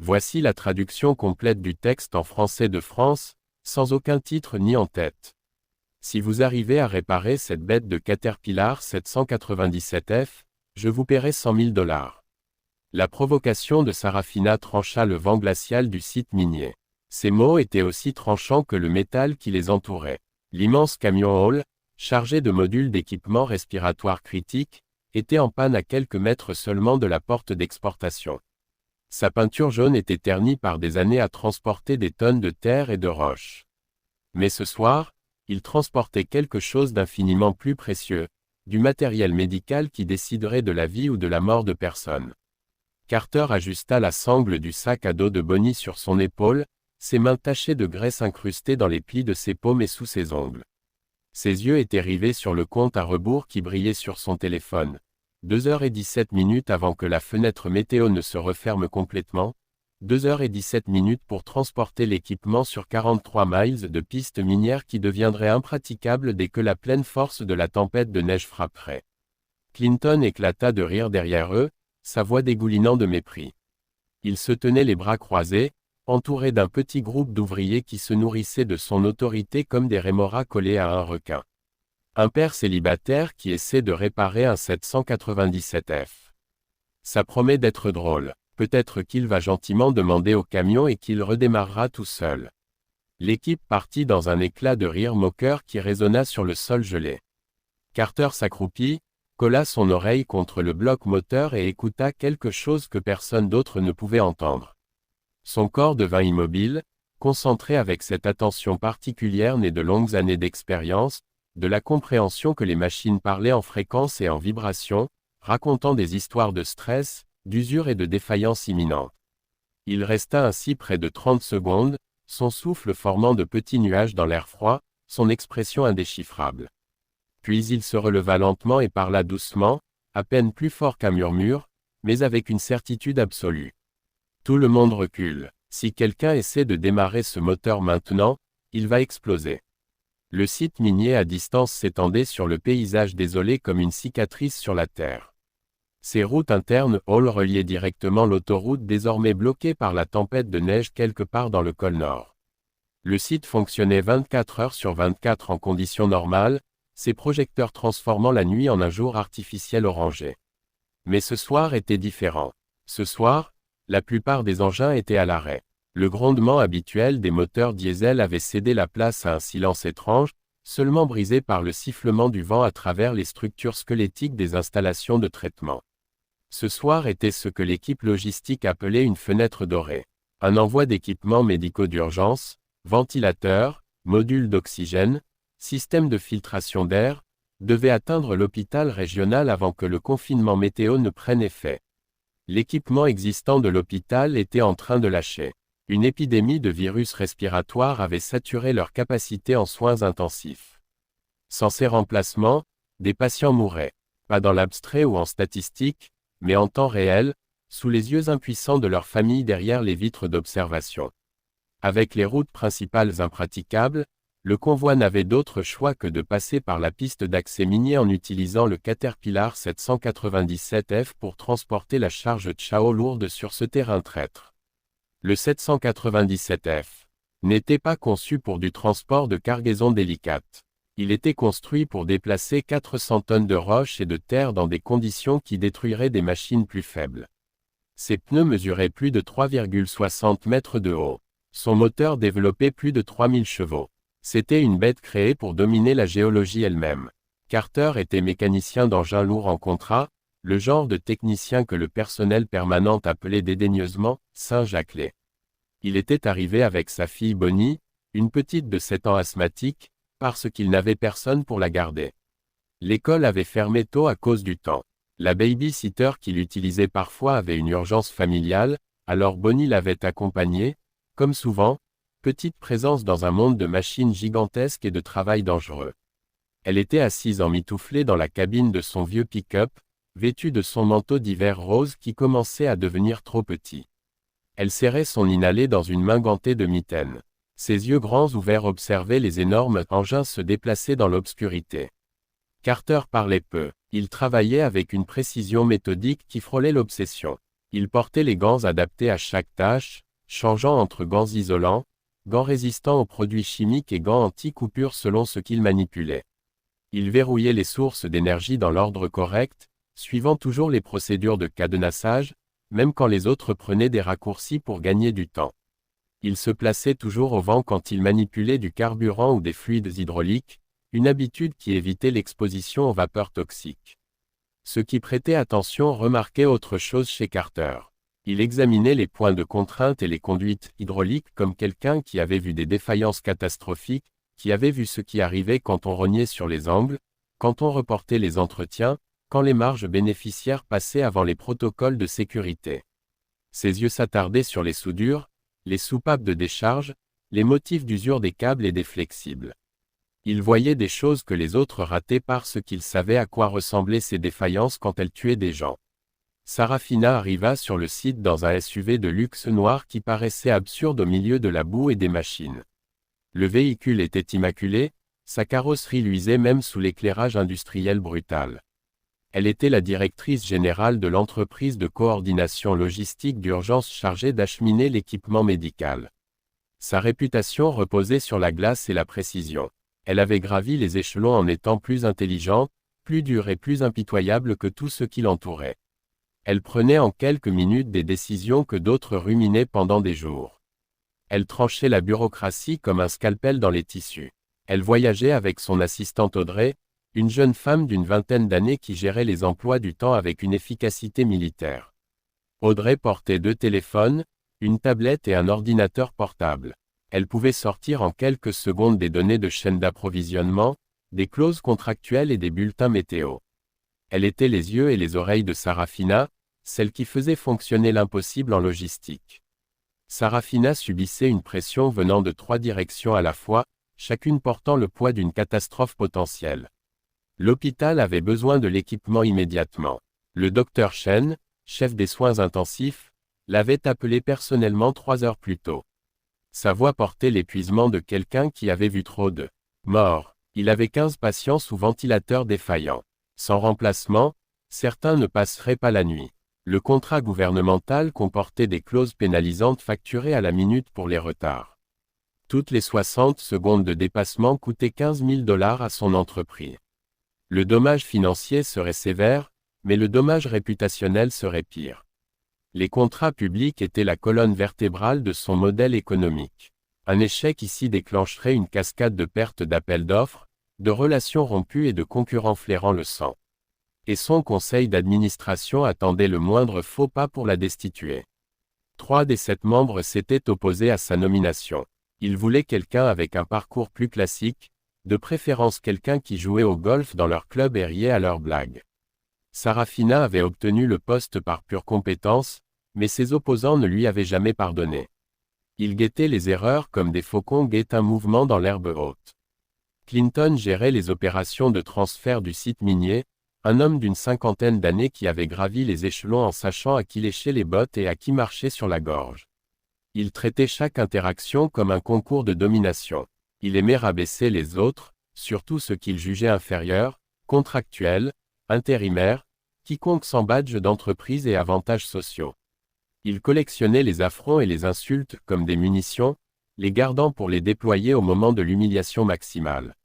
Voici la traduction complète du texte en français de France, sans aucun titre ni en tête. Si vous arrivez à réparer cette bête de Caterpillar 797F, je vous paierai 100 000 $. La provocation de Sarafina trancha le vent glacial du site minier. Ces mots étaient aussi tranchants que le métal qui les entourait. L'immense camion Hall, chargé de modules d'équipement respiratoire critique, était en panne à quelques mètres seulement de la porte d'exportation. Sa peinture jaune était ternie par des années à transporter des tonnes de terre et de roches. Mais ce soir, il transportait quelque chose d'infiniment plus précieux, du matériel médical qui déciderait de la vie ou de la mort de personnes. Carter ajusta la sangle du sac à dos de Bonnie sur son épaule, ses mains tachées de graisse incrustées dans les plis de ses paumes et sous ses ongles. Ses yeux étaient rivés sur le compte à rebours qui brillait sur son téléphone. 2h17 avant que la fenêtre météo ne se referme complètement, 2h17 pour transporter l'équipement sur 43 miles de piste minière qui deviendrait impraticable dès que la pleine force de la tempête de neige frapperait. Clinton éclata de rire derrière eux, sa voix dégoulinant de mépris. Il se tenait les bras croisés, entouré d'un petit groupe d'ouvriers qui se nourrissaient de son autorité comme des rémoras collés à un requin. Un père célibataire qui essaie de réparer un 797F. Ça promet d'être drôle. Peut-être qu'il va gentiment demander au camion et qu'il redémarrera tout seul. L'équipe partit dans un éclat de rire moqueur qui résonna sur le sol gelé. Carter s'accroupit, colla son oreille contre le bloc moteur et écouta quelque chose que personne d'autre ne pouvait entendre. Son corps devint immobile, concentré avec cette attention particulière née de longues années d'expérience, de la compréhension que les machines parlaient en fréquence et en vibration, racontant des histoires de stress, d'usure et de défaillance imminente. Il resta ainsi près de 30 secondes, son souffle formant de petits nuages dans l'air froid, son expression indéchiffrable. Puis il se releva lentement et parla doucement, à peine plus fort qu'un murmure, mais avec une certitude absolue. Tout le monde recule. Si quelqu'un essaie de démarrer ce moteur maintenant, il va exploser. Le site minier à distance s'étendait sur le paysage désolé comme une cicatrice sur la terre. Ces routes internes Hall reliaient directement l'autoroute désormais bloquée par la tempête de neige quelque part dans le col nord. Le site fonctionnait 24 heures sur 24 en conditions normales, ses projecteurs transformant la nuit en un jour artificiel orangé. Mais ce soir était différent. Ce soir, la plupart des engins étaient à l'arrêt. Le grondement habituel des moteurs diesel avait cédé la place à un silence étrange, seulement brisé par le sifflement du vent à travers les structures squelettiques des installations de traitement. Ce soir était ce que l'équipe logistique appelait une fenêtre dorée. Un envoi d'équipements médicaux d'urgence, ventilateurs, modules d'oxygène, système de filtration d'air, devait atteindre l'hôpital régional avant que le confinement météo ne prenne effet. L'équipement existant de l'hôpital était en train de lâcher. Une épidémie de virus respiratoires avait saturé leur capacité en soins intensifs. Sans ces remplacements, des patients mouraient. Pas dans l'abstrait ou en statistique, mais en temps réel, sous les yeux impuissants de leurs familles derrière les vitres d'observation. Avec les routes principales impraticables, le convoi n'avait d'autre choix que de passer par la piste d'accès minier en utilisant le Caterpillar 797F pour transporter la charge Chao lourde sur ce terrain traître. Le 797F n'était pas conçu pour du transport de cargaisons délicates. Il était construit pour déplacer 400 tonnes de roches et de terre dans des conditions qui détruiraient des machines plus faibles. Ses pneus mesuraient plus de 3,60 mètres de haut. Son moteur développait plus de 3000 chevaux. C'était une bête créée pour dominer la géologie elle-même. Carter était mécanicien d'engins lourds en contrat, le genre de technicien que le personnel permanent appelait dédaigneusement « Saint-Jacquelet ». Il était arrivé avec sa fille Bonnie, une petite de 7 ans asthmatique, parce qu'il n'avait personne pour la garder. L'école avait fermé tôt à cause du temps. La baby-sitter qu'il utilisait parfois avait une urgence familiale, alors Bonnie l'avait accompagnée, comme souvent, petite présence dans un monde de machines gigantesques et de travail dangereux. Elle était assise emmitouflée dans la cabine de son vieux pick-up, vêtue de son manteau d'hiver rose qui commençait à devenir trop petit. Elle serrait son inhalé dans une main gantée de mitaine. Ses yeux grands ouverts observaient les énormes engins se déplacer dans l'obscurité. Carter parlait peu. Il travaillait avec une précision méthodique qui frôlait l'obsession. Il portait les gants adaptés à chaque tâche, changeant entre gants isolants, gants résistants aux produits chimiques et gants anti-coupure selon ce qu'il manipulait. Il verrouillait les sources d'énergie dans l'ordre correct, suivant toujours les procédures de cadenassage, même quand les autres prenaient des raccourcis pour gagner du temps. Il se plaçait toujours au vent quand il manipulait du carburant ou des fluides hydrauliques, une habitude qui évitait l'exposition aux vapeurs toxiques. Ceux qui prêtaient attention remarquaient autre chose chez Carter. Il examinait les points de contrainte et les conduites hydrauliques comme quelqu'un qui avait vu des défaillances catastrophiques, qui avait vu ce qui arrivait quand on rognait sur les angles, quand on reportait les entretiens, quand les marges bénéficiaires passaient avant les protocoles de sécurité. Ses yeux s'attardaient sur les soudures, les soupapes de décharge, les motifs d'usure des câbles et des flexibles. Il voyait des choses que les autres rataient parce qu'il savait à quoi ressemblaient ces défaillances quand elles tuaient des gens. Sarafina arriva sur le site dans un SUV de luxe noir qui paraissait absurde au milieu de la boue et des machines. Le véhicule était immaculé, sa carrosserie luisait même sous l'éclairage industriel brutal. Elle était la directrice générale de l'entreprise de coordination logistique d'urgence chargée d'acheminer l'équipement médical. Sa réputation reposait sur la glace et la précision. Elle avait gravi les échelons en étant plus intelligente, plus dure et plus impitoyable que tous ceux qui l'entouraient. Elle prenait en quelques minutes des décisions que d'autres ruminaient pendant des jours. Elle tranchait la bureaucratie comme un scalpel dans les tissus. Elle voyageait avec son assistante Audrey, une jeune femme d'une vingtaine d'années qui gérait les emplois du temps avec une efficacité militaire. Audrey portait 2 téléphones, une tablette et un ordinateur portable. Elle pouvait sortir en quelques secondes des données de chaîne d'approvisionnement, des clauses contractuelles et des bulletins météo. Elle était les yeux et les oreilles de Sarafina, celle qui faisait fonctionner l'impossible en logistique. Sarafina subissait une pression venant de 3 directions à la fois, chacune portant le poids d'une catastrophe potentielle. L'hôpital avait besoin de l'équipement immédiatement. Le docteur Chen, chef des soins intensifs, l'avait appelé personnellement 3 heures plus tôt. Sa voix portait l'épuisement de quelqu'un qui avait vu trop de morts. Il avait 15 patients sous ventilateur défaillant. Sans remplacement, certains ne passeraient pas la nuit. Le contrat gouvernemental comportait des clauses pénalisantes facturées à la minute pour les retards. Toutes les 60 secondes de dépassement coûtaient 15 000 $ à son entreprise. Le dommage financier serait sévère, mais le dommage réputationnel serait pire. Les contrats publics étaient la colonne vertébrale de son modèle économique. Un échec ici déclencherait une cascade de pertes d'appels d'offres, de relations rompues et de concurrents flairant le sang. Et son conseil d'administration attendait le moindre faux pas pour la destituer. 3 des 7 membres s'étaient opposés à sa nomination. Ils voulaient quelqu'un avec un parcours plus classique, de préférence quelqu'un qui jouait au golf dans leur club et riait à leurs blagues. Sarafina avait obtenu le poste par pure compétence, mais ses opposants ne lui avaient jamais pardonné. Ils guettaient les erreurs comme des faucons guettent un mouvement dans l'herbe haute. Clinton gérait les opérations de transfert du site minier, un homme d'une 50aine d'années qui avait gravi les échelons en sachant à qui lécher les bottes et à qui marcher sur la gorge. Il traitait chaque interaction comme un concours de domination. Il aimait rabaisser les autres, surtout ceux qu'il jugeait inférieurs, contractuels, intérimaires, quiconque sans badge d'entreprise et avantages sociaux. Il collectionnait les affronts et les insultes comme des munitions, les gardant pour les déployer au moment de l'humiliation maximale.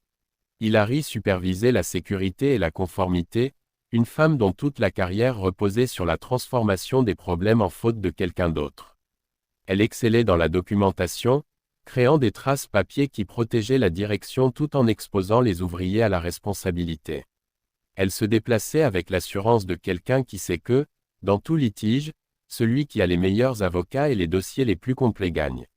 Hilary supervisait la sécurité et la conformité, une femme dont toute la carrière reposait sur la transformation des problèmes en faute de quelqu'un d'autre. Elle excellait dans la documentation, créant des traces papier qui protégeaient la direction tout en exposant les ouvriers à la responsabilité. Elle se déplaçait avec l'assurance de quelqu'un qui sait que, dans tout litige, celui qui a les meilleurs avocats et les dossiers les plus complets gagne.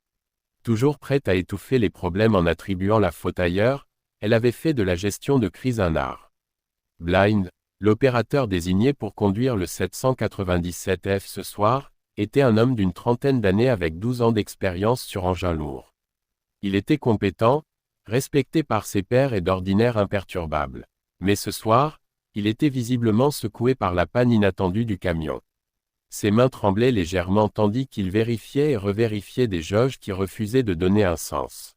Toujours prête à étouffer les problèmes en attribuant la faute ailleurs, elle avait fait de la gestion de crise un art. Blind, l'opérateur désigné pour conduire le 797F ce soir, était un homme d'une trentaine d'années avec 12 ans d'expérience sur engins lourds. Il était compétent, respecté par ses pairs et d'ordinaire imperturbable. Mais ce soir, il était visiblement secoué par la panne inattendue du camion. Ses mains tremblaient légèrement tandis qu'il vérifiait et revérifiait des jauges qui refusaient de donner un sens.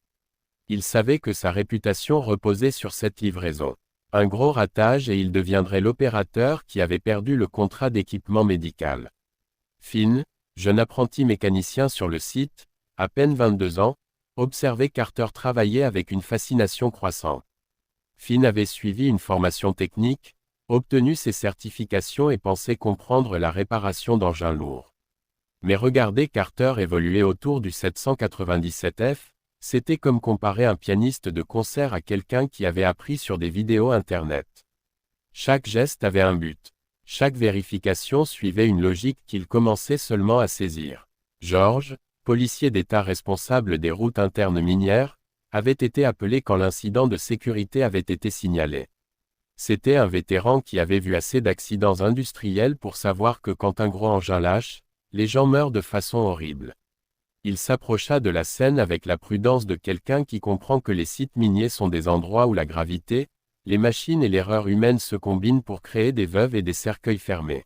Il savait que sa réputation reposait sur cette livraison. Un gros ratage et il deviendrait l'opérateur qui avait perdu le contrat d'équipement médical. Finn, jeune apprenti mécanicien sur le site, à peine 22 ans, observait Carter travailler avec une fascination croissante. Finn avait suivi une formation technique, obtenu ses certifications et pensait comprendre la réparation d'engins lourds. Mais regarder Carter évoluer autour du 797F, c'était comme comparer un pianiste de concert à quelqu'un qui avait appris sur des vidéos Internet. Chaque geste avait un but. Chaque vérification suivait une logique qu'il commençait seulement à saisir. George, policier d'État responsable des routes internes minières, avait été appelé quand l'incident de sécurité avait été signalé. C'était un vétéran qui avait vu assez d'accidents industriels pour savoir que quand un gros engin lâche, les gens meurent de façon horrible. Il s'approcha de la scène avec la prudence de quelqu'un qui comprend que les sites miniers sont des endroits où la gravité, les machines et l'erreur humaine se combinent pour créer des veuves et des cercueils fermés.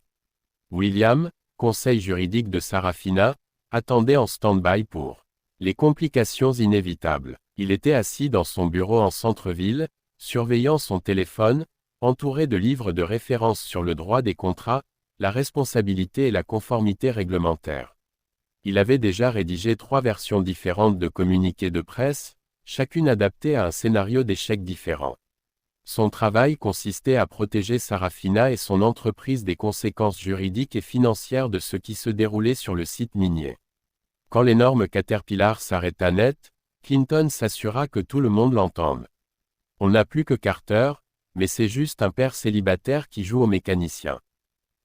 William, conseil juridique de Sarafina, attendait en stand-by pour les complications inévitables. Il était assis dans son bureau en centre-ville, surveillant son téléphone, entouré de livres de référence sur le droit des contrats, la responsabilité et la conformité réglementaire. Il avait déjà rédigé 3 versions différentes de communiqués de presse, chacune adaptée à un scénario d'échec différent. Son travail consistait à protéger Sarafina et son entreprise des conséquences juridiques et financières de ce qui se déroulait sur le site minier. Quand l'énorme Caterpillar s'arrêta net, Clinton s'assura que tout le monde l'entende. On n'a plus que Carter, mais c'est juste un père célibataire qui joue au mécanicien.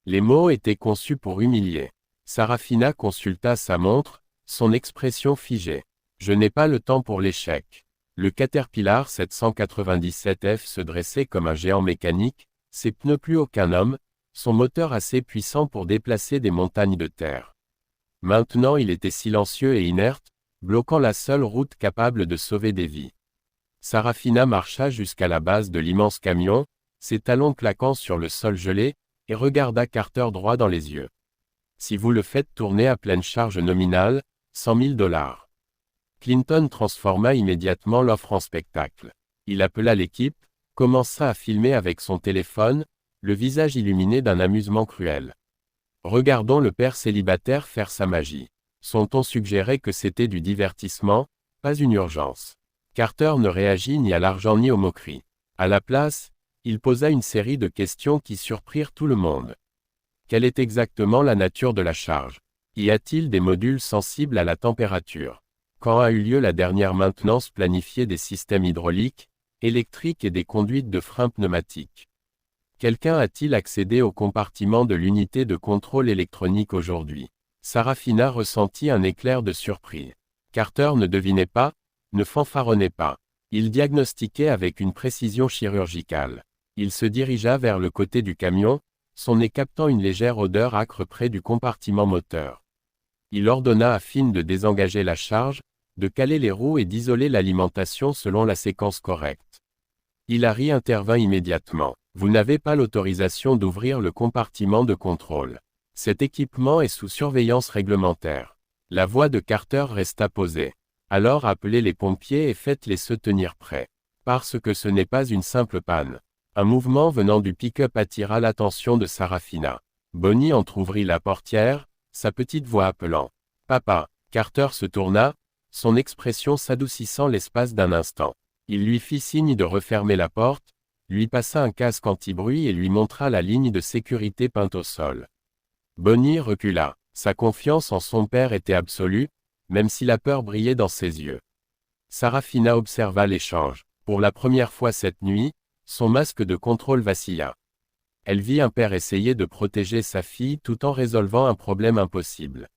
Les mots étaient conçus pour humilier. Sarafina consulta sa montre, son expression figée. Je n'ai pas le temps pour l'échec. Le Caterpillar 797F se dressait comme un géant mécanique, ses pneus plus hauts qu'un homme, son moteur assez puissant pour déplacer des montagnes de terre. Maintenant il était silencieux et inerte, bloquant la seule route capable de sauver des vies. Sarafina marcha jusqu'à la base de l'immense camion, ses talons claquant sur le sol gelé, et regarda Carter droit dans les yeux. Si vous le faites tourner à pleine charge nominale, $100 000. Clinton transforma immédiatement l'offre en spectacle. Il appela l'équipe, commença à filmer avec son téléphone, le visage illuminé d'un amusement cruel. Regardons le père célibataire faire sa magie. Son ton suggérait que c'était du divertissement, pas une urgence. Carter ne réagit ni à l'argent ni aux moqueries. À la place, il posa une série de questions qui surprirent tout le monde. Quelle est exactement la nature de la charge? Y a-t-il des modules sensibles à la température? Quand a eu lieu la dernière maintenance planifiée des systèmes hydrauliques, électriques et des conduites de frein pneumatiques? Quelqu'un a-t-il accédé au compartiment de l'unité de contrôle électronique aujourd'hui? Sarafina ressentit un éclair de surprise. Carter ne devinait pas, ne fanfaronnait pas. Il diagnostiquait avec une précision chirurgicale. Il se dirigea vers le côté du camion, son nez captant une légère odeur âcre près du compartiment moteur. Il ordonna à Finn de désengager la charge, de caler les roues et d'isoler l'alimentation selon la séquence correcte. Hilary intervint immédiatement. Vous n'avez pas l'autorisation d'ouvrir le compartiment de contrôle. Cet équipement est sous surveillance réglementaire. La voix de Carter resta posée. Alors appelez les pompiers et faites-les se tenir prêts. Parce que ce n'est pas une simple panne. Un mouvement venant du pick-up attira l'attention de Sarafina. Bonnie entr'ouvrit la portière, sa petite voix appelant. « Papa !» Carter se tourna, son expression s'adoucissant l'espace d'un instant. Il lui fit signe de refermer la porte, lui passa un casque anti-bruit et lui montra la ligne de sécurité peinte au sol. Bonnie recula. Sa confiance en son père était absolue, même si la peur brillait dans ses yeux. Sarafina observa l'échange. Pour la première fois cette nuit, son masque de contrôle vacilla. Elle vit un père essayer de protéger sa fille tout en résolvant un problème impossible.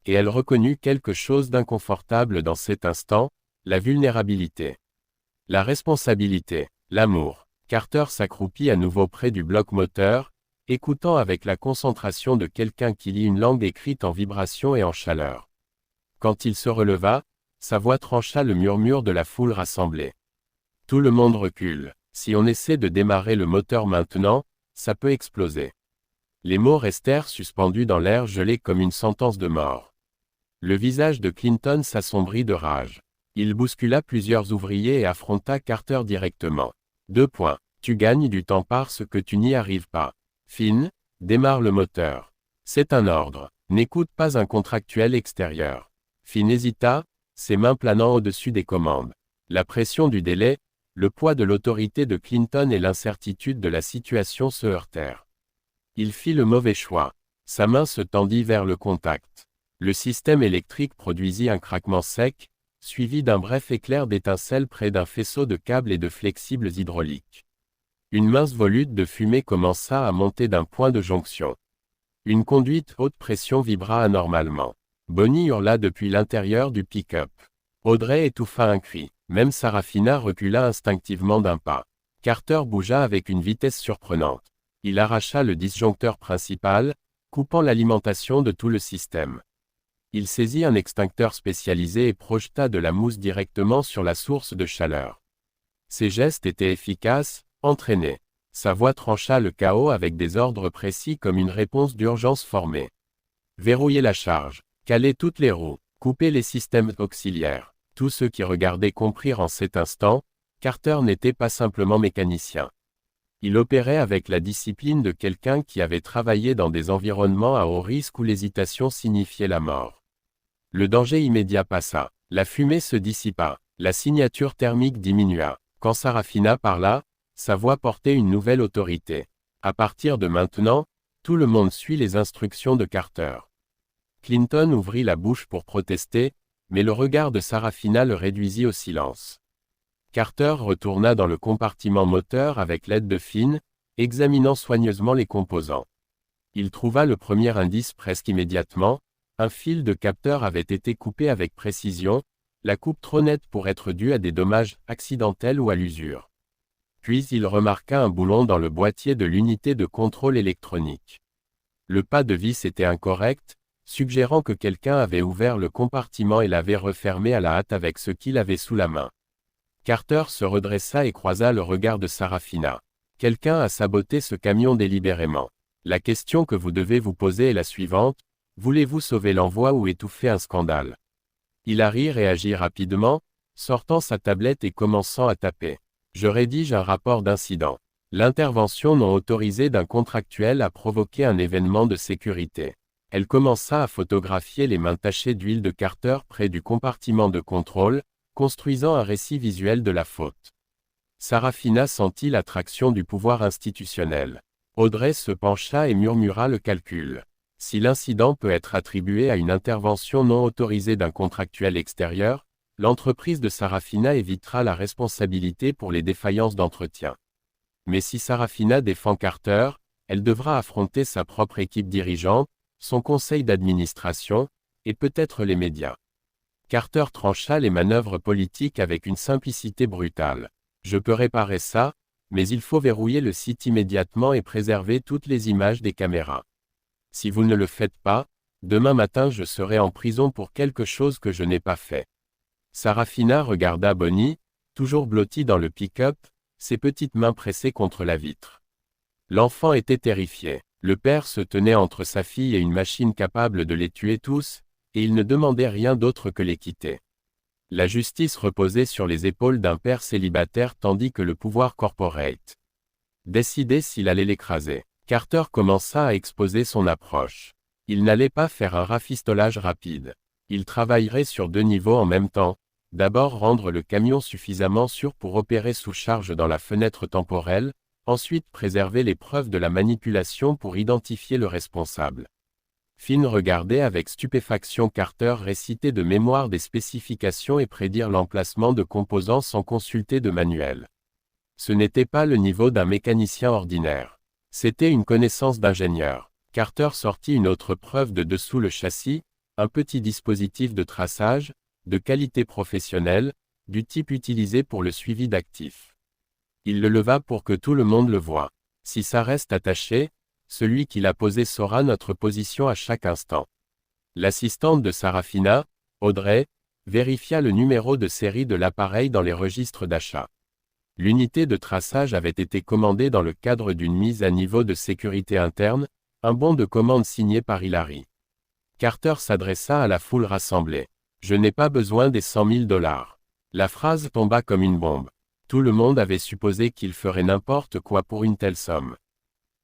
Et elle reconnut quelque chose d'inconfortable dans cet instant, la vulnérabilité. La responsabilité, l'amour. Carter s'accroupit à nouveau près du bloc moteur, écoutant avec la concentration de quelqu'un qui lit une langue écrite en vibration et en chaleur. Quand il se releva, sa voix trancha le murmure de la foule rassemblée. Tout le monde recule. Si on essaie de démarrer le moteur maintenant, ça peut exploser. Les mots restèrent suspendus dans l'air gelé comme une sentence de mort. Le visage de Clinton s'assombrit de rage. Il bouscula plusieurs ouvriers et affronta Carter directement. 2 points. Tu gagnes du temps parce que tu n'y arrives pas. Finn, démarre le moteur. C'est un ordre. N'écoute pas un contractuel extérieur. Finn hésita, ses mains planant au-dessus des commandes. La pression du délai, le poids de l'autorité de Clinton et l'incertitude de la situation se heurtèrent. Il fit le mauvais choix. Sa main se tendit vers le contact. Le système électrique produisit un craquement sec, suivi d'un bref éclair d'étincelles près d'un faisceau de câbles et de flexibles hydrauliques. Une mince volute de fumée commença à monter d'un point de jonction. Une conduite haute pression vibra anormalement. Bonnie hurla depuis l'intérieur du pick-up. Audrey étouffa un cri. Même Sarafina recula instinctivement d'un pas. Carter bougea avec une vitesse surprenante. Il arracha le disjoncteur principal, coupant l'alimentation de tout le système. Il saisit un extincteur spécialisé et projeta de la mousse directement sur la source de chaleur. Ses gestes étaient efficaces, entraînés. Sa voix trancha le chaos avec des ordres précis comme une réponse d'urgence formée. Verrouiller la charge, caler toutes les roues, couper les systèmes auxiliaires. Tous ceux qui regardaient comprirent en cet instant, Carter n'était pas simplement mécanicien. Il opérait avec la discipline de quelqu'un qui avait travaillé dans des environnements à haut risque où l'hésitation signifiait la mort. Le danger immédiat passa. La fumée se dissipa. La signature thermique diminua. Quand Sarafina parla, sa voix portait une nouvelle autorité. À partir de maintenant, tout le monde suit les instructions de Carter. Clinton ouvrit la bouche pour protester, mais le regard de Sarafina le réduisit au silence. Carter retourna dans le compartiment moteur avec l'aide de Finn, examinant soigneusement les composants. Il trouva le premier indice presque immédiatement, un fil de capteur avait été coupé avec précision, la coupe trop nette pour être due à des dommages accidentels ou à l'usure. Puis il remarqua un boulon dans le boîtier de l'unité de contrôle électronique. Le pas de vis était incorrect, suggérant que quelqu'un avait ouvert le compartiment et l'avait refermé à la hâte avec ce qu'il avait sous la main. Carter se redressa et croisa le regard de Sarafina. Quelqu'un a saboté ce camion délibérément. La question que vous devez vous poser est la suivante, voulez-vous sauver l'envoi ou étouffer un scandale? Hilary réagit rapidement, sortant sa tablette et commençant à taper. Je rédige un rapport d'incident. L'intervention non autorisée d'un contractuel a provoqué un événement de sécurité. Elle commença à photographier les mains tachées d'huile de Carter près du compartiment de contrôle, construisant un récit visuel de la faute. Sarafina sentit l'attraction du pouvoir institutionnel. Audrey se pencha et murmura le calcul. Si l'incident peut être attribué à une intervention non autorisée d'un contractuel extérieur, l'entreprise de Sarafina évitera la responsabilité pour les défaillances d'entretien. Mais si Sarafina défend Carter, elle devra affronter sa propre équipe dirigeante, son conseil d'administration, et peut-être les médias. Carter trancha les manœuvres politiques avec une simplicité brutale. Je peux réparer ça, mais il faut verrouiller le site immédiatement et préserver toutes les images des caméras. Si vous ne le faites pas, demain matin je serai en prison pour quelque chose que je n'ai pas fait. Sarafina regarda Bonnie, toujours blottie dans le pick-up, ses petites mains pressées contre la vitre. L'enfant était terrifié. Le père se tenait entre sa fille et une machine capable de les tuer tous, et il ne demandait rien d'autre que les quitter. La justice reposait sur les épaules d'un père célibataire tandis que le pouvoir corporate décidait s'il allait l'écraser. Carter commença à exposer son approche. Il n'allait pas faire un rafistolage rapide. Il travaillerait sur 2 niveaux en même temps. D'abord rendre le camion suffisamment sûr pour opérer sous charge dans la fenêtre temporelle, ensuite préserver les preuves de la manipulation pour identifier le responsable. Finn regardait avec stupéfaction Carter réciter de mémoire des spécifications et prédire l'emplacement de composants sans consulter de manuel. Ce n'était pas le niveau d'un mécanicien ordinaire. C'était une connaissance d'ingénieur. Carter sortit une autre preuve de dessous le châssis, un petit dispositif de traçage, de qualité professionnelle, du type utilisé pour le suivi d'actifs. Il le leva pour que tout le monde le voie. Si ça reste attaché, celui qui l'a posé saura notre position à chaque instant. L'assistante de Sarafina, Audrey, vérifia le numéro de série de l'appareil dans les registres d'achat. L'unité de traçage avait été commandée dans le cadre d'une mise à niveau de sécurité interne, un bon de commande signé par Hilary. Carter s'adressa à la foule rassemblée. Je n'ai pas besoin des 100 000 $. La phrase tomba comme une bombe. Tout le monde avait supposé qu'il ferait n'importe quoi pour une telle somme.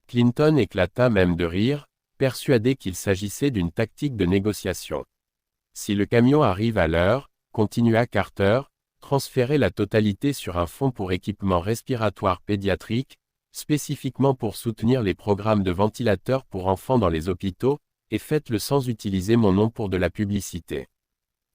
Clinton éclata même de rire, persuadé qu'il s'agissait d'une tactique de négociation. Si le camion arrive à l'heure, continua Carter, transférez la totalité sur un fonds pour équipement respiratoire pédiatrique, spécifiquement pour soutenir les programmes de ventilateurs pour enfants dans les hôpitaux, et faites-le sans utiliser mon nom pour de la publicité.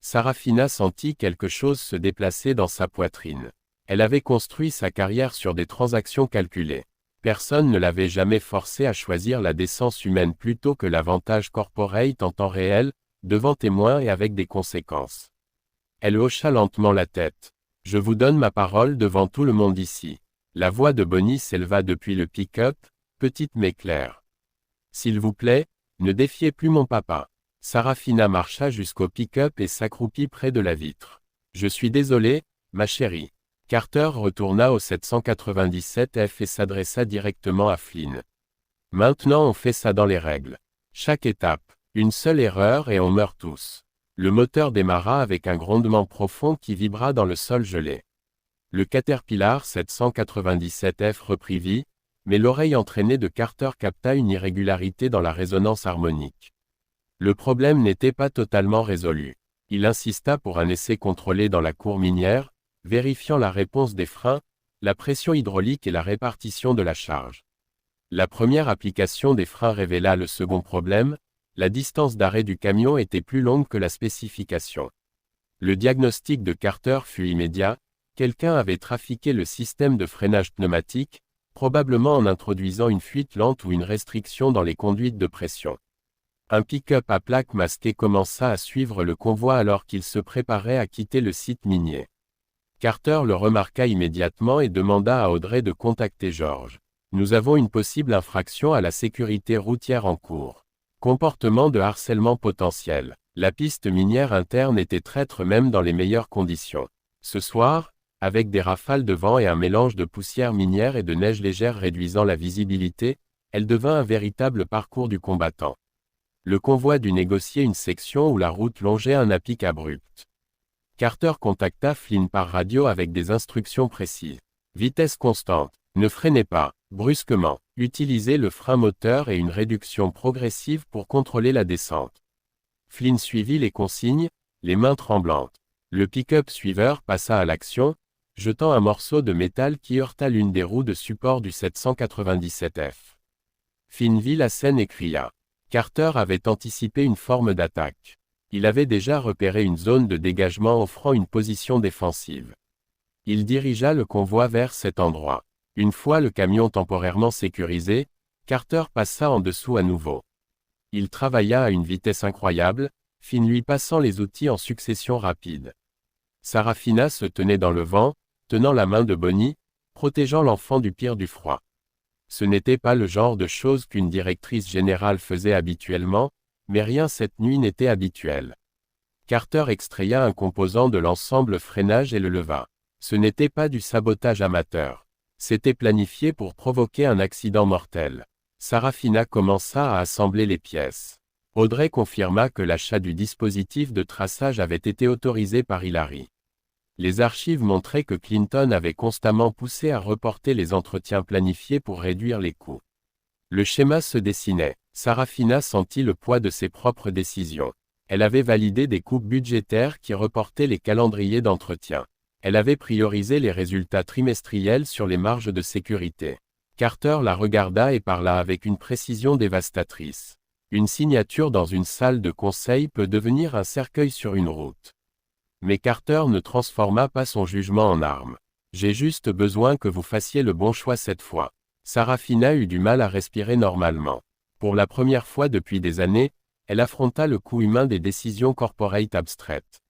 Sarafina sentit quelque chose se déplacer dans sa poitrine. Elle avait construit sa carrière sur des transactions calculées. Personne ne l'avait jamais forcée à choisir la décence humaine plutôt que l'avantage corporate en temps réel, devant témoins et avec des conséquences. Elle hocha lentement la tête. « Je vous donne ma parole devant tout le monde ici. » La voix de Bonnie s'éleva depuis le pick-up, petite mais claire. « S'il vous plaît, ne défiez plus mon papa. » Sarafina marcha jusqu'au pick-up et s'accroupit près de la vitre. « Je suis désolé, ma chérie. » Carter retourna au 797F et s'adressa directement à Flynn. « Maintenant on fait ça dans les règles. Chaque étape, une seule erreur et on meurt tous. » Le moteur démarra avec un grondement profond qui vibra dans le sol gelé. Le Caterpillar 797F reprit vie, mais l'oreille entraînée de Carter capta une irrégularité dans la résonance harmonique. Le problème n'était pas totalement résolu. Il insista pour un essai contrôlé dans la cour minière, vérifiant la réponse des freins, la pression hydraulique et la répartition de la charge. La première application des freins révéla le second problème, la distance d'arrêt du camion était plus longue que la spécification. Le diagnostic de Carter fut immédiat, quelqu'un avait trafiqué le système de freinage pneumatique, probablement en introduisant une fuite lente ou une restriction dans les conduites de pression. Un pick-up à plaque masquée commença à suivre le convoi alors qu'il se préparait à quitter le site minier. Carter le remarqua immédiatement et demanda à Audrey de contacter George. « Nous avons une possible infraction à la sécurité routière en cours. Comportement de harcèlement potentiel. La piste minière interne était traître même dans les meilleures conditions. Ce soir, avec des rafales de vent et un mélange de poussière minière et de neige légère réduisant la visibilité, elle devint un véritable parcours du combattant. Le convoi dut négocier une section où la route longeait un à pic abrupt. Carter contacta Flynn par radio avec des instructions précises. Vitesse constante. Ne freinez pas, brusquement. Utilisez le frein moteur et une réduction progressive pour contrôler la descente. Flynn suivit les consignes, les mains tremblantes. Le pick-up suiveur passa à l'action, jetant un morceau de métal qui heurta l'une des roues de support du 797F. Flynn vit la scène et cria. Carter avait anticipé une forme d'attaque. Il avait déjà repéré une zone de dégagement offrant une position défensive. Il dirigea le convoi vers cet endroit. Une fois le camion temporairement sécurisé, Carter passa en dessous à nouveau. Il travailla à une vitesse incroyable, Flynn lui passant les outils en succession rapide. Sarafina se tenait dans le vent, tenant la main de Bonnie, protégeant l'enfant du pire du froid. Ce n'était pas le genre de choses qu'une directrice générale faisait habituellement, mais rien cette nuit n'était habituel. Carter extraya un composant de l'ensemble freinage et le leva. Ce n'était pas du sabotage amateur. C'était planifié pour provoquer un accident mortel. Sarafina commença à assembler les pièces. Audrey confirma que l'achat du dispositif de traçage avait été autorisé par Hillary. Les archives montraient que Clinton avait constamment poussé à reporter les entretiens planifiés pour réduire les coûts. Le schéma se dessinait. Sarafina sentit le poids de ses propres décisions. Elle avait validé des coupes budgétaires qui reportaient les calendriers d'entretien. Elle avait priorisé les résultats trimestriels sur les marges de sécurité. Carter la regarda et parla avec une précision dévastatrice. Une signature dans une salle de conseil peut devenir un cercueil sur une route. Mais Carter ne transforma pas son jugement en arme. J'ai juste besoin que vous fassiez le bon choix cette fois. Sarafina eut du mal à respirer normalement. Pour la première fois depuis des années, elle affronta le coût humain des décisions corporate abstraites.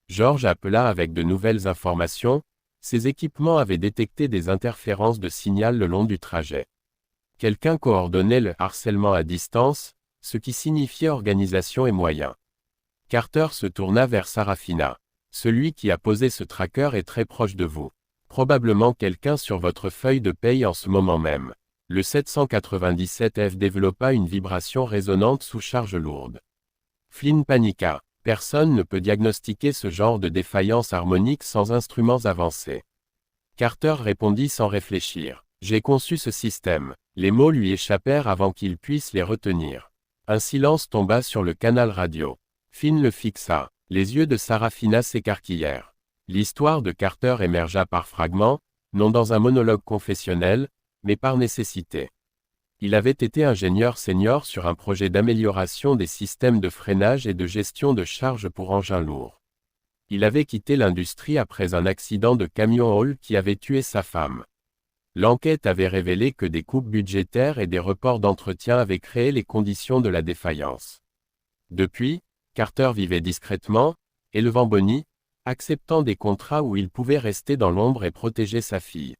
George appela avec de nouvelles informations, ses équipements avaient détecté des interférences de signal le long du trajet. Quelqu'un coordonnait le harcèlement à distance, ce qui signifiait organisation et moyens. Carter se tourna vers Sarafina. Celui qui a posé ce tracker est très proche de vous. Probablement quelqu'un sur votre feuille de paye en ce moment même. Le 797F développa une vibration résonante sous charge lourde. Flynn paniqua. Personne ne peut diagnostiquer ce genre de défaillance harmonique sans instruments avancés. Carter répondit sans réfléchir. J'ai conçu ce système. Les mots lui échappèrent avant qu'il puisse les retenir. Un silence tomba sur le canal radio. Finn le fixa. Les yeux de Sarafina s'écarquillèrent. L'histoire de Carter émergea par fragments, non dans un monologue confessionnel, mais par nécessité. Il avait été ingénieur senior sur un projet d'amélioration des systèmes de freinage et de gestion de charges pour engins lourds. Il avait quitté l'industrie après un accident de camion-haul qui avait tué sa femme. L'enquête avait révélé que des coupes budgétaires et des reports d'entretien avaient créé les conditions de la défaillance. Depuis, Carter vivait discrètement, élevant Bonnie, acceptant des contrats où il pouvait rester dans l'ombre et protéger sa fille.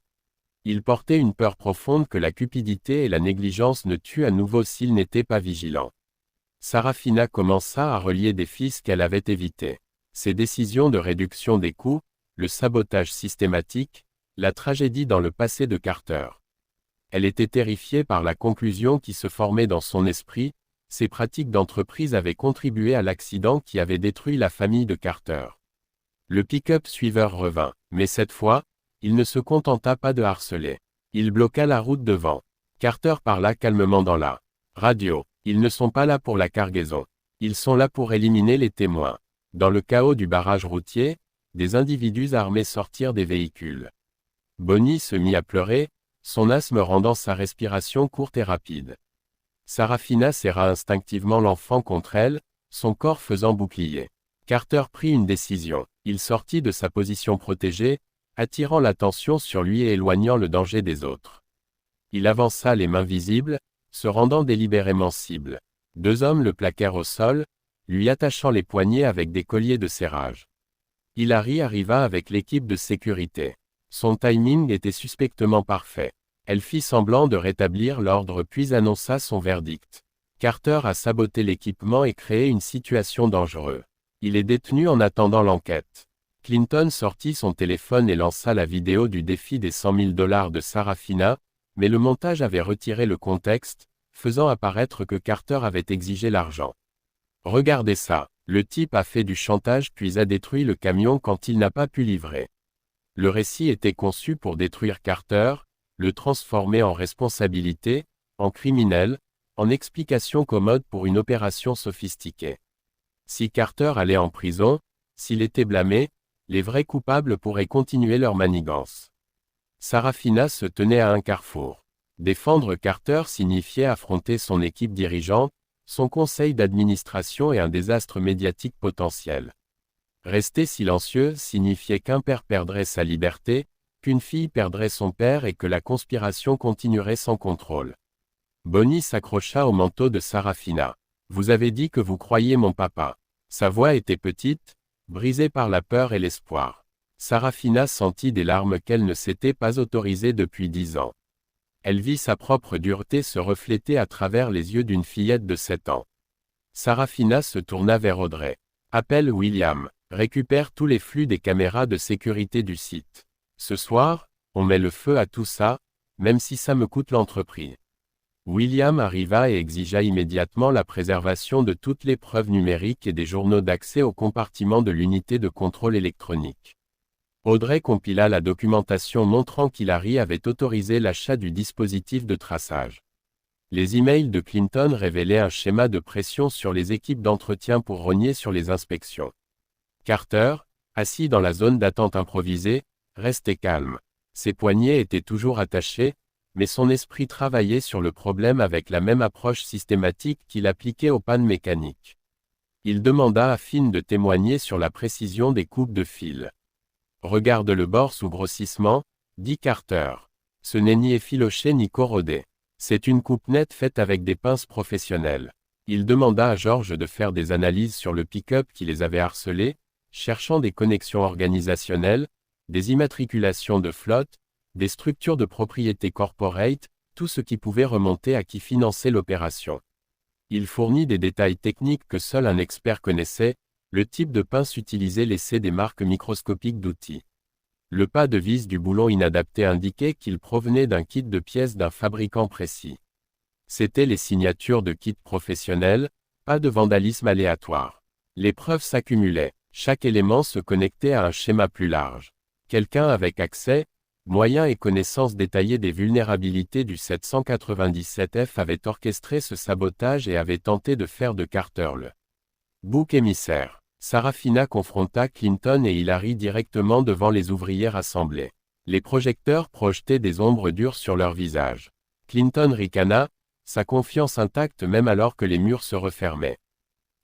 Il portait une peur profonde que la cupidité et la négligence ne tuent à nouveau s'il n'était pas vigilant. Sarafina commença à relier des fils qu'elle avait évités. Ses décisions de réduction des coûts, le sabotage systématique, la tragédie dans le passé de Carter. Elle était terrifiée par la conclusion qui se formait dans son esprit, ces pratiques d'entreprise avaient contribué à l'accident qui avait détruit la famille de Carter. Le pick-up suiveur revint, mais cette fois, il ne se contenta pas de harceler. Il bloqua la route devant. Carter parla calmement dans la radio. Ils ne sont pas là pour la cargaison. Ils sont là pour éliminer les témoins. Dans le chaos du barrage routier, des individus armés sortirent des véhicules. Bonnie se mit à pleurer, son asthme rendant sa respiration courte et rapide. Sarafina serra instinctivement l'enfant contre elle, son corps faisant bouclier. Carter prit une décision. Il sortit de sa position protégée, attirant l'attention sur lui et éloignant le danger des autres. Il avança les mains visibles, se rendant délibérément cible. Deux hommes le plaquèrent au sol, lui attachant les poignets avec des colliers de serrage. Hilary arriva avec l'équipe de sécurité. Son timing était suspectement parfait. Elle fit semblant de rétablir l'ordre puis annonça son verdict. Carter a saboté l'équipement et créé une situation dangereuse. Il est détenu en attendant l'enquête. Clinton sortit son téléphone et lança la vidéo du défi des $100 000 de Sarafina, mais le montage avait retiré le contexte, faisant apparaître que Carter avait exigé l'argent. Regardez ça, le type a fait du chantage puis a détruit le camion quand il n'a pas pu livrer. Le récit était conçu pour détruire Carter, le transformer en responsabilité, en criminel, en explication commode pour une opération sophistiquée. Si Carter allait en prison, s'il était blâmé, les vrais coupables pourraient continuer leur manigance. Sarafina se tenait à un carrefour. Défendre Carter signifiait affronter son équipe dirigeante, son conseil d'administration et un désastre médiatique potentiel. Rester silencieux signifiait qu'un père perdrait sa liberté, qu'une fille perdrait son père et que la conspiration continuerait sans contrôle. Bonnie s'accrocha au manteau de Sarafina. « Vous avez dit que vous croyiez mon papa. » Sa voix était petite, brisée par la peur et l'espoir. Sarafina sentit des larmes qu'elle ne s'était pas autorisée depuis 10 ans. Elle vit sa propre dureté se refléter à travers les yeux d'une fillette de 7 ans. Sarafina se tourna vers Audrey. « Appelle William. Récupère tous les flux des caméras de sécurité du site. Ce soir, on met le feu à tout ça, même si ça me coûte l'entreprise. » William arriva et exigea immédiatement la préservation de toutes les preuves numériques et des journaux d'accès au compartiment de l'unité de contrôle électronique. Audrey compila la documentation montrant qu'Hilary avait autorisé l'achat du dispositif de traçage. Les emails de Clinton révélaient un schéma de pression sur les équipes d'entretien pour rogner sur les inspections. Carter, assis dans la zone d'attente improvisée, restait calme. Ses poignets étaient toujours attachés, mais son esprit travaillait sur le problème avec la même approche systématique qu'il appliquait aux pannes mécaniques. Il demanda à Finn de témoigner sur la précision des coupes de fil. « Regarde le bord sous grossissement, » dit Carter. « Ce n'est ni effiloché ni corrodé. C'est une coupe nette faite avec des pinces professionnelles. » Il demanda à George de faire des analyses sur le pick-up qui les avait harcelés, cherchant des connexions organisationnelles, des immatriculations de flotte, des structures de propriété corporate, tout ce qui pouvait remonter à qui finançait l'opération. Il fournit des détails techniques que seul un expert connaissait, le type de pince utilisé laissait des marques microscopiques d'outils. Le pas de vis du boulon inadapté indiquait qu'il provenait d'un kit de pièces d'un fabricant précis. C'étaient les signatures de kits professionnels, pas de vandalisme aléatoire. Les preuves s'accumulaient, chaque élément se connectait à un schéma plus large. Quelqu'un avec accès, Moyens et connaissances détaillées des vulnérabilités du 797F avaient orchestré ce sabotage et avaient tenté de faire de Carter le bouc émissaire. Sarafina confronta Clinton et Hillary directement devant les ouvriers rassemblés. Les projecteurs projetaient des ombres dures sur leurs visages. Clinton ricana, sa confiance intacte même alors que les murs se refermaient.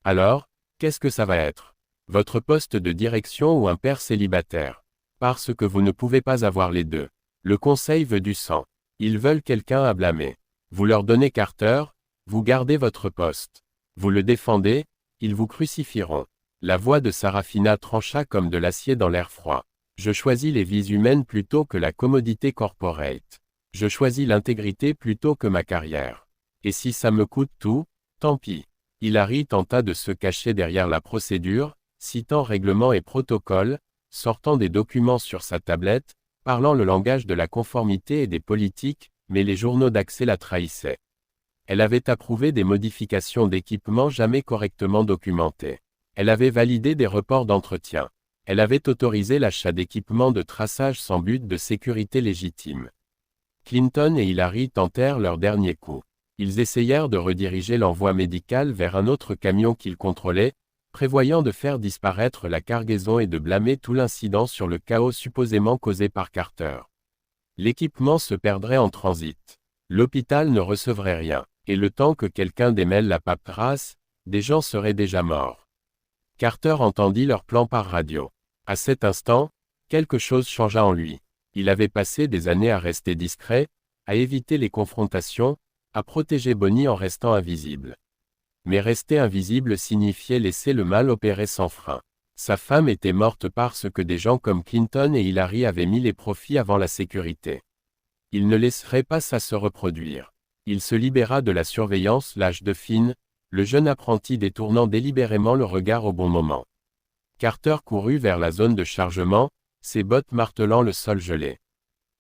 Alors, qu'est-ce que ça va être? Votre poste de direction ou un père célibataire? Parce que vous ne pouvez pas avoir les deux. Le conseil veut du sang. Ils veulent quelqu'un à blâmer. Vous leur donnez Carter, vous gardez votre poste. Vous le défendez, ils vous crucifieront. La voix de Sarafina trancha comme de l'acier dans l'air froid. Je choisis les vies humaines plutôt que la commodité corporate. Je choisis l'intégrité plutôt que ma carrière. Et si ça me coûte tout, tant pis. Hillary tenta de se cacher derrière la procédure, citant règlements et protocoles, sortant des documents sur sa tablette, parlant le langage de la conformité et des politiques, mais les journaux d'accès la trahissaient. Elle avait approuvé des modifications d'équipements jamais correctement documentés. Elle avait validé des reports d'entretien. Elle avait autorisé l'achat d'équipements de traçage sans but de sécurité légitime. Clinton et Hillary tentèrent leur dernier coup. Ils essayèrent de rediriger l'envoi médical vers un autre camion qu'ils contrôlaient, prévoyant de faire disparaître la cargaison et de blâmer tout l'incident sur le chaos supposément causé par Carter. L'équipement se perdrait en transit. L'hôpital ne recevrait rien, et le temps que quelqu'un démêle la paperasse, des gens seraient déjà morts. Carter entendit leur plan par radio. À cet instant, quelque chose changea en lui. Il avait passé des années à rester discret, à éviter les confrontations, à protéger Bonnie en restant invisible. Mais rester invisible signifiait laisser le mal opérer sans frein. Sa femme était morte parce que des gens comme Clinton et Hillary avaient mis les profits avant la sécurité. Il ne laisserait pas ça se reproduire. Il se libéra de la surveillance l'âge de Finn, le jeune apprenti détournant délibérément le regard au bon moment. Carter courut vers la zone de chargement, ses bottes martelant le sol gelé.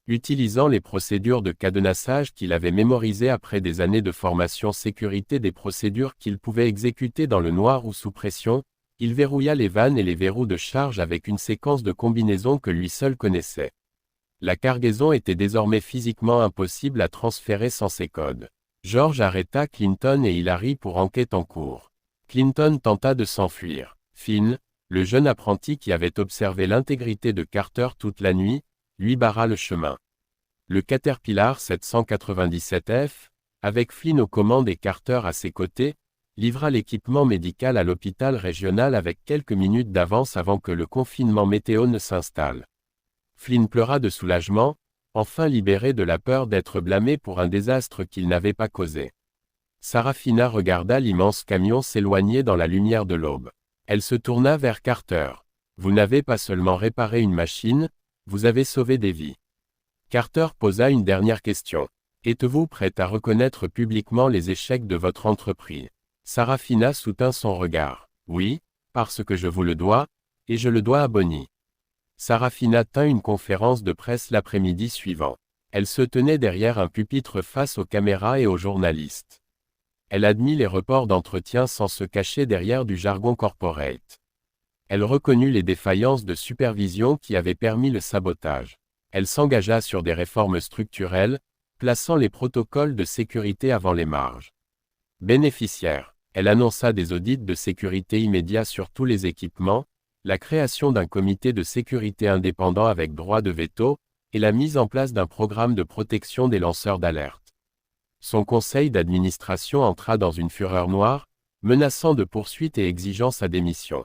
Utilisant les procédures de cadenassage qu'il avait mémorisées après des années de formation sécurité, des procédures qu'il pouvait exécuter dans le noir ou sous pression, il verrouilla les vannes et les verrous de charge avec une séquence de combinaisons que lui seul connaissait. La cargaison était désormais physiquement impossible à transférer sans ces codes. George arrêta Clinton et Hillary pour enquête en cours. Clinton tenta de s'enfuir. Finn, le jeune apprenti qui avait observé l'intégrité de Carter toute la nuit, lui barra le chemin. Le Caterpillar 797F, avec Flynn aux commandes et Carter à ses côtés, livra l'équipement médical à l'hôpital régional avec quelques minutes d'avance avant que le confinement météo ne s'installe. Flynn pleura de soulagement, enfin libéré de la peur d'être blâmé pour un désastre qu'il n'avait pas causé. Sarafina regarda l'immense camion s'éloigner dans la lumière de l'aube. Elle se tourna vers Carter. « Vous n'avez pas seulement réparé une machine, vous avez sauvé des vies. » Carter posa une dernière question. « Êtes-vous prête à reconnaître publiquement les échecs de votre entreprise ?» Sarafina soutint son regard. « Oui, parce que je vous le dois, et je le dois à Bonnie. » Sarafina tint une conférence de presse l'après-midi suivant. Elle se tenait derrière un pupitre face aux caméras et aux journalistes. Elle admit les reports d'entretien sans se cacher derrière du jargon corporate. Elle reconnut les défaillances de supervision qui avaient permis le sabotage. Elle s'engagea sur des réformes structurelles, plaçant les protocoles de sécurité avant les marges. Bénéficiaire, elle annonça des audits de sécurité immédiats sur tous les équipements, la création d'un comité de sécurité indépendant avec droit de veto, et la mise en place d'un programme de protection des lanceurs d'alerte. Son conseil d'administration entra dans une fureur noire, menaçant de poursuites et exigeant sa démission.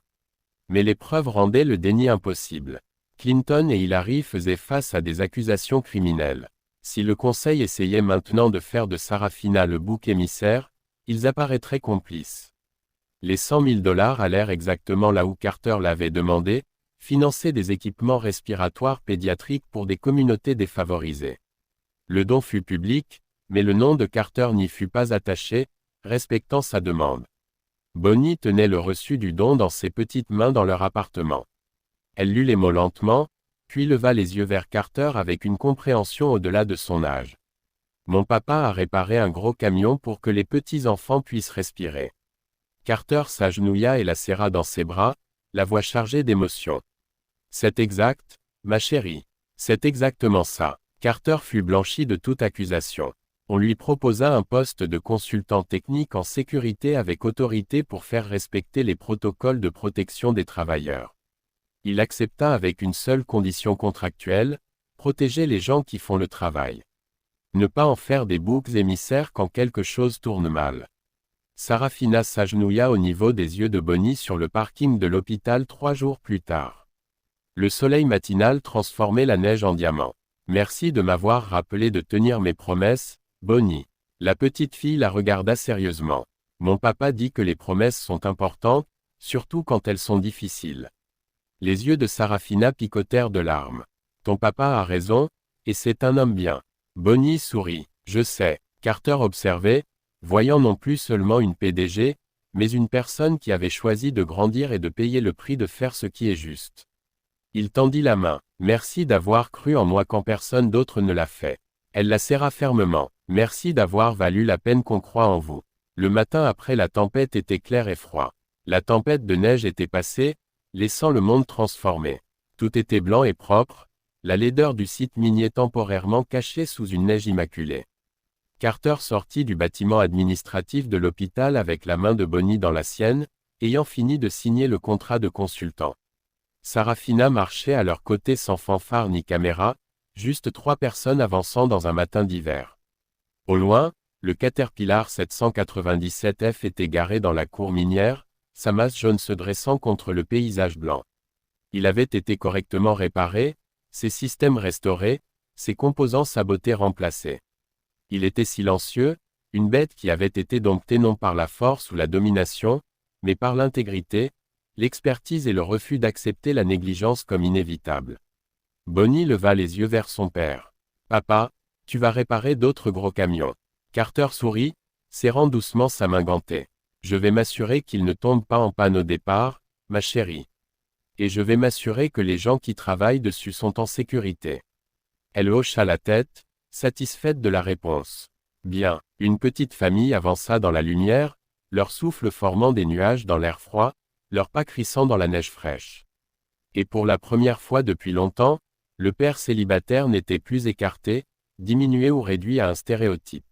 Mais les preuves rendaient le déni impossible. Clinton et Hillary faisaient face à des accusations criminelles. Si le conseil essayait maintenant de faire de Sarafina le bouc émissaire, ils apparaîtraient complices. Les 100 000 $ allèrent exactement là où Carter l'avait demandé, financer des équipements respiratoires pédiatriques pour des communautés défavorisées. Le don fut public, mais le nom de Carter n'y fut pas attaché, respectant sa demande. Bonnie tenait le reçu du don dans ses petites mains dans leur appartement. Elle lut les mots lentement, puis leva les yeux vers Carter avec une compréhension au-delà de son âge. « Mon papa a réparé un gros camion pour que les petits-enfants puissent respirer. » Carter s'agenouilla et la serra dans ses bras, la voix chargée d'émotion. « C'est exact, ma chérie. C'est exactement ça. Carter fut blanchi de toute accusation. On lui proposa un poste de consultant technique en sécurité avec autorité pour faire respecter les protocoles de protection des travailleurs. Il accepta avec une seule condition contractuelle, protéger les gens qui font le travail. Ne pas en faire des boucs émissaires quand quelque chose tourne mal. Sarafina s'agenouilla au niveau des yeux de Bonnie sur le parking de l'hôpital 3 jours plus tard. Le soleil matinal transformait la neige en diamant. Merci de m'avoir rappelé de tenir mes promesses, Bonnie. La petite fille la regarda sérieusement. Mon papa dit que les promesses sont importantes, surtout quand elles sont difficiles. Les yeux de Sarafina picotèrent de larmes. Ton papa a raison, et c'est un homme bien. Bonnie sourit. Je sais. Carter observait, voyant non plus seulement une PDG, mais une personne qui avait choisi de grandir et de payer le prix de faire ce qui est juste. Il tendit la main. Merci d'avoir cru en moi quand personne d'autre ne l'a fait. Elle la serra fermement. Merci d'avoir valu la peine qu'on croie en vous. Le matin après la tempête était clair et froid. La tempête de neige était passée, laissant le monde transformé. Tout était blanc et propre, la laideur du site minier temporairement caché sous une neige immaculée. Carter sortit du bâtiment administratif de l'hôpital avec la main de Bonnie dans la sienne, ayant fini de signer le contrat de consultant. Sarafina marchait à leur côté sans fanfare ni caméra, juste 3 personnes avançant dans un matin d'hiver. Au loin, le Caterpillar 797F était garé dans la cour minière, sa masse jaune se dressant contre le paysage blanc. Il avait été correctement réparé, ses systèmes restaurés, ses composants sabotés remplacés. Il était silencieux, une bête qui avait été domptée non par la force ou la domination, mais par l'intégrité, l'expertise et le refus d'accepter la négligence comme inévitable. Bonnie leva les yeux vers son père. « Papa, tu vas réparer d'autres gros camions. » Carter sourit, serrant doucement sa main gantée. « Je vais m'assurer qu'ils ne tombent pas en panne au départ, ma chérie. Et je vais m'assurer que les gens qui travaillent dessus sont en sécurité. » Elle hocha la tête, satisfaite de la réponse. Bien, une petite famille avança dans la lumière, leur souffle formant des nuages dans l'air froid, leurs pas crissant dans la neige fraîche. Et pour la première fois depuis longtemps, le père célibataire n'était plus écarté, diminué ou réduit à un stéréotype.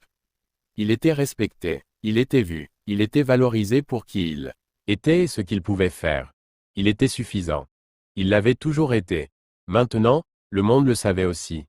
Il était respecté, il était vu, il était valorisé pour qui il était et ce qu'il pouvait faire. Il était suffisant. Il l'avait toujours été. Maintenant, le monde le savait aussi.